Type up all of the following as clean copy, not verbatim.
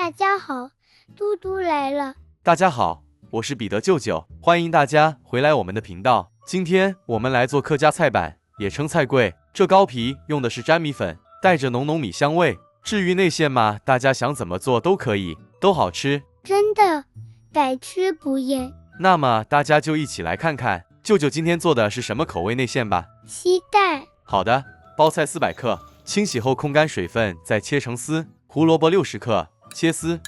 大家好，嘟嘟来了。大家好，我是彼得舅舅，歡迎大家回來我們的頻道。今天我們來做客家菜板，也稱菜粿。這糕皮用的是粘米粉，帶着濃濃米香味。至於內餡嘛，大家想怎麼做都可以，都好吃。真的，百吃不厭。那麼大家就一起來看看舅舅今天做的是什麼口味內餡吧。期待。好的，包菜400克，清洗後控乾水分，再切成絲。胡蘿蔔60克，切絲。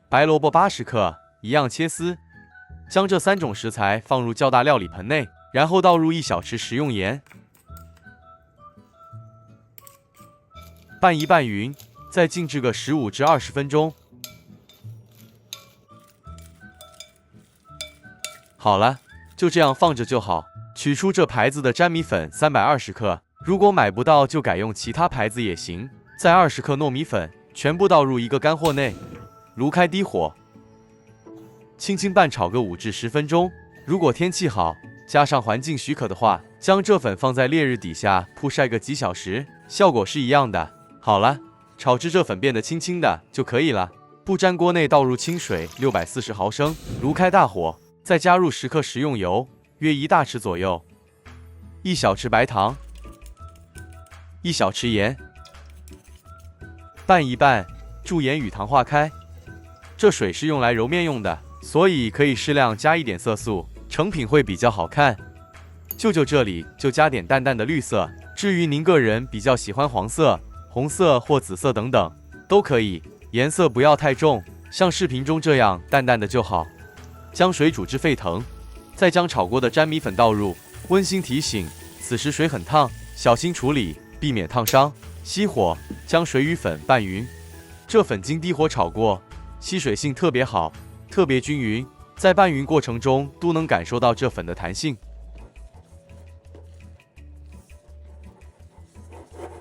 白蘿蔔80克，一樣切絲。將這3種食材放入較大料理盆內，然後倒入1小匙食用鹽，拌一拌勻，再靜置個15至20分鐘。好了，就這樣放着就好。取出這牌子的粘米粉320克，如果買不到就改用其他牌子也行。再20克糯米粉，全部倒入一個乾貨內，爐開低火，輕輕拌炒個5至10分鐘。如果天氣好，加上環境許可的話，將這粉放在烈日底下曝曬個幾小時，效果是一樣的。好了，炒至這粉變得輕輕的就可以了。不粘鍋內倒入清水640毫升，爐開大火，再加入10克食用油，約1大匙左右，1小匙白糖，1小匙鹽，拌一拌，助鹽與糖化開。這水是用來揉麵用的，所以可以適量加一點色素，成品會比較好看。舅舅這裡就加點淡淡的綠色，至於您個人比較喜歡黃色、紅色或紫色等等，都可以，顏色不要太重，像視頻中這樣淡淡的就好。將水煮至沸騰，再將炒過的粘米粉倒入，溫馨提醒，此時水很燙，小心處理，避免燙傷。熄火，將水與粉拌勻。這粉經低火炒過，吸水性特別好，特別均勻，在拌勻過程中都能感受到這粉的彈性。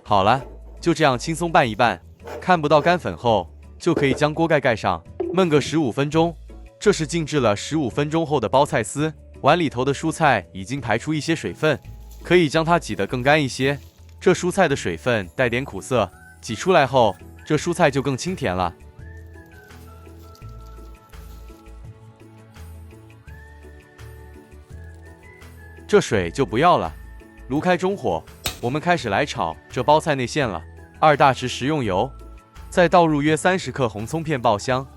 好了，就這樣輕鬆拌一拌，看不到乾粉後，就可以將鍋蓋上，燜個15分鐘。這是靜置了15分鐘後的包菜絲，碗裡頭的蔬菜已經排出一些水分，可以將它擠得更乾一些。這蔬菜的水分帶點苦澀，擠出來後，這蔬菜就更清甜了。這水就不要了，爐開中火，我們開始來炒這包菜內餡了。2大匙食用油，再倒入約30克紅蔥片爆香。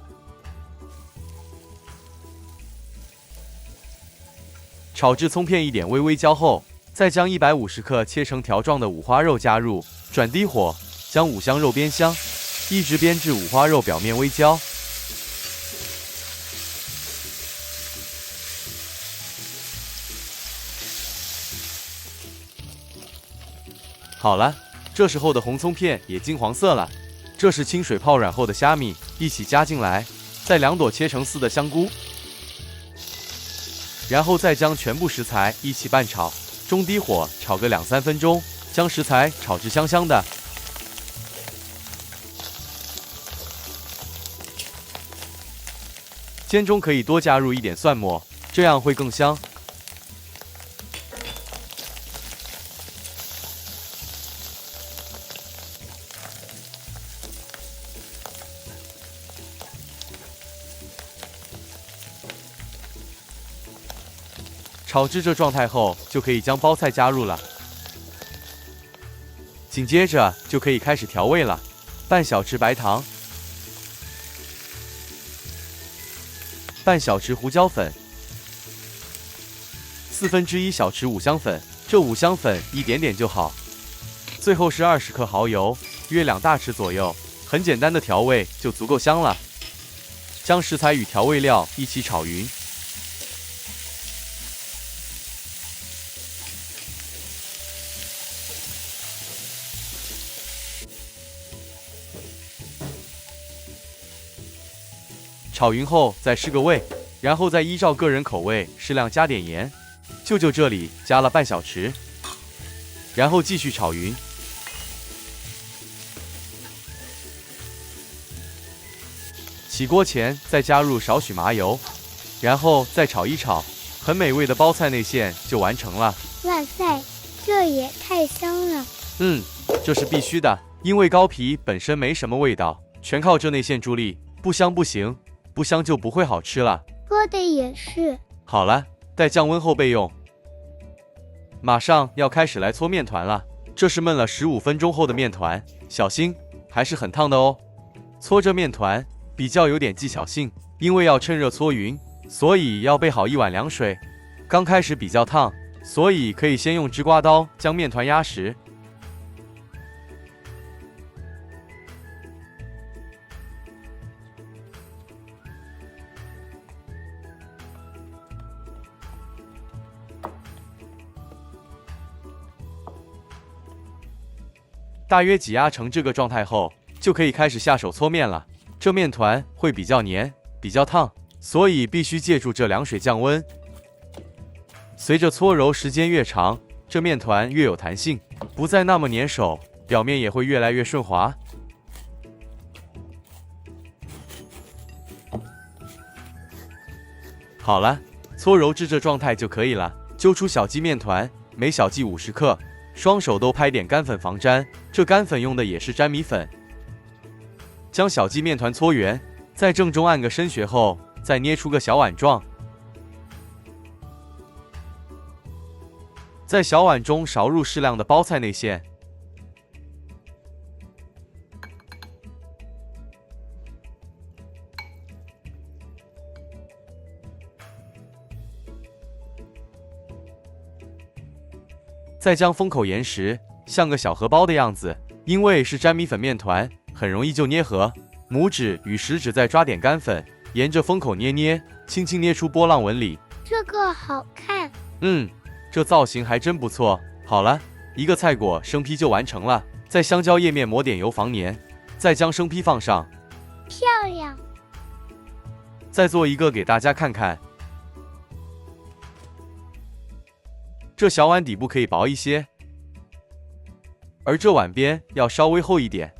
炒至蔥片一點微微焦後，再將150克切成條狀的五花肉加入，轉低火，將五香肉煸香，一直煸至五花肉表面微焦。好了，這時候的紅蔥片也金黃色了，這是清水泡軟後的蝦米，一起加進來，再2朵切成絲的香菇。然後再將全部食材一起拌炒，中低火炒個2-3分鐘，將食材炒至香香的。煎中可以多加入一點蒜末，這樣會更香。炒至這狀態後，就可以將包菜加入了。緊接着就可以開始調味了，半小匙白糖，半小匙胡椒粉，1/4小匙五香粉，這五香粉一點點就好。最後是20克蠔油，約2大匙左右，很簡單的調味就足夠香了。將食材與調味料一起炒勻。炒勻後再試個味，然後再依照個人口味適量加點鹽。舅舅這裡加了半小匙，然後繼續炒勻。起鍋前再加入少許麻油，然後再炒一炒，很美味的包菜內餡就完成了。哇塞，這也太香了！這是必須的，因為糕皮本身沒什麼味道，全靠這內餡助力。不香不行，不香就不會好吃了。說的也是。好了，待降溫後備用。馬上要開始來搓麵團了，這是燜了15分鐘後的麵團，小心，還是很燙的哦。搓着麵團比較有點技巧性，因為要趁熱搓勻，所以要備好1碗涼水。剛開始比較燙，所以可以先用直刮刀將麵團壓實。大約擠壓成這個狀態後，就可以開始下手搓麵了。這麵團會比較黏，比較燙，所以必須借助這涼水降溫。隨着搓揉時間越長，這麵團越有彈性，不再那麼粘手，表面也會越來越順滑。好了，搓揉至這狀態就可以了。揪出小雞麵團，每小雞50克，雙手都拍點乾粉防粘，這乾粉用的也是粘米粉。將小雞麵團搓圓，在正中按個深穴後，再捏出個小碗狀。在小碗中勺入適量的包菜內餡，再將封口嚴實，像個小荷包的樣子。因為是粘米粉麵團，很容易就捏合。拇指與食指再抓點乾粉，沿着封口捏，輕輕捏出波浪紋理。這個好看。這造型還真不錯。好了，一個菜果生坯就完成了。在香蕉葉面抹點油防粘，再將生坯放上。漂亮。再做一個給大家看看。這小碗底部可以薄一些，而這碗邊要稍微厚一點。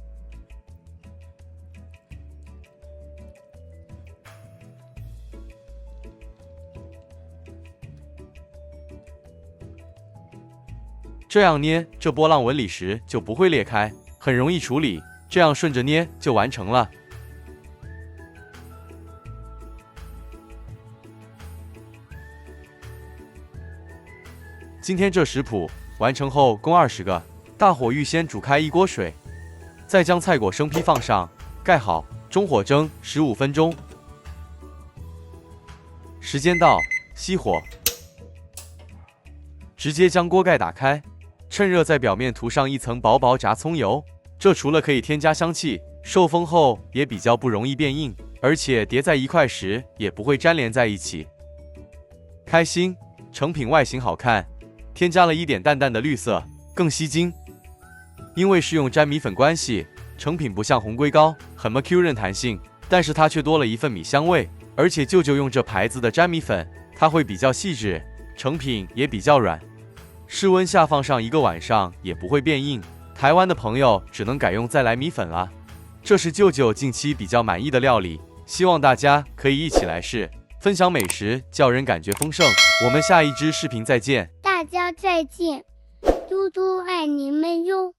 這樣捏這波浪紋理時就不會裂開，很容易處理。這樣順着捏就完成了。今天這食譜完成後共20個，大火預先煮開1鍋水，再將菜果生坯放上，蓋好，中火蒸15分鐘。時間到，熄火，直接將鍋蓋打開，趁熱在表面塗上一層薄薄炸蔥油。這除了可以添加香氣，受風後也比較不容易變硬，而且疊在一塊時也不會粘連在一起。開心，成品外形好看。添加了一點淡淡的綠色，更吸睛。因為是用粘米粉關係，成品不像紅龜糕很麼 Q 韌彈性，但是它卻多了一份米香味。而且舅舅用這牌子的粘米粉，它會比較細緻，成品也比較軟，室溫下放上1個晚上也不會變硬。台灣的朋友只能改用再來米粉了。這是舅舅近期比較滿意的料理，希望大家可以一起來試，分享美食叫人感覺豐盛。我們下一支視頻再見。大家再見，嘟嘟愛你們喲。